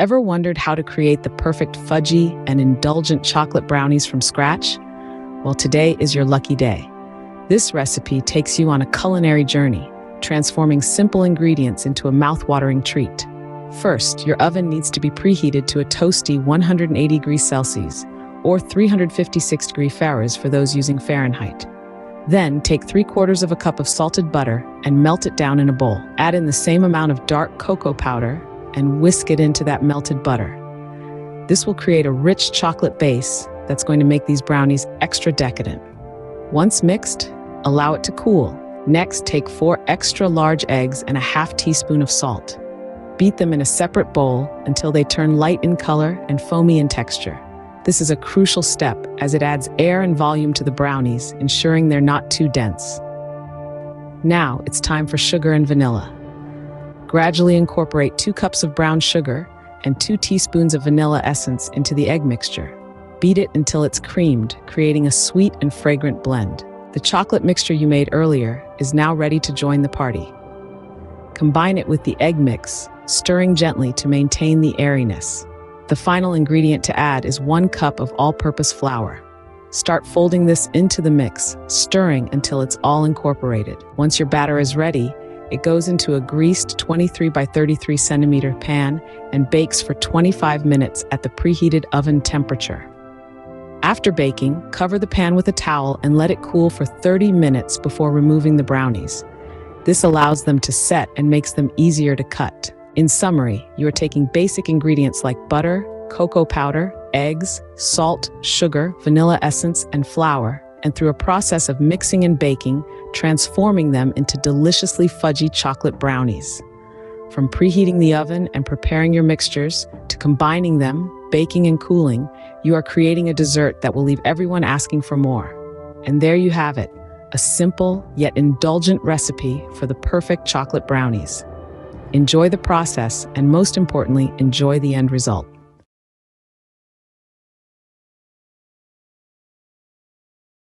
Ever wondered how to create the perfect fudgy and indulgent chocolate brownies from scratch? Well, today is your lucky day. This recipe takes you on a culinary journey, transforming simple ingredients into a mouth-watering treat. First, your oven needs to be preheated to a toasty 180 degrees Celsius or 356 degrees Fahrenheit for those using Fahrenheit. Then, take 3/4 of a cup of salted butter and melt it down in a bowl. Add in the same amount of dark cocoa powder and whisk it into that melted butter. This will create a rich chocolate base that's going to make these brownies extra decadent. Once mixed, allow it to cool. Next, take 4 extra large eggs and a half teaspoon of salt. Beat them in a separate bowl until they turn light in color and foamy in texture. This is a crucial step as it adds air and volume to the brownies, ensuring they're not too dense. Now, it's time for sugar and vanilla. Gradually incorporate 2 cups of brown sugar and 2 teaspoons of vanilla essence into the egg mixture. Beat it until it's creamed, creating a sweet and fragrant blend. The chocolate mixture you made earlier is now ready to join the party. Combine it with the egg mix, stirring gently to maintain the airiness. The final ingredient to add is 1 cup of all-purpose flour. Start folding this into the mix, stirring until it's all incorporated. Once your batter is ready, it goes into a greased 23 by 33 centimeter pan and bakes for 25 minutes at the preheated oven temperature. After baking, cover the pan with a towel and let it cool for 30 minutes before removing the brownies. This allows them to set and makes them easier to cut. In summary, you are taking basic ingredients like butter, cocoa powder, eggs, salt, sugar, vanilla essence, and flour, and through a process of mixing and baking, transforming them into deliciously fudgy chocolate brownies. From preheating the oven and preparing your mixtures, to combining them, baking and cooling, you are creating a dessert that will leave everyone asking for more. And there you have it, a simple yet indulgent recipe for the perfect chocolate brownies. Enjoy the process and, most importantly, enjoy the end result.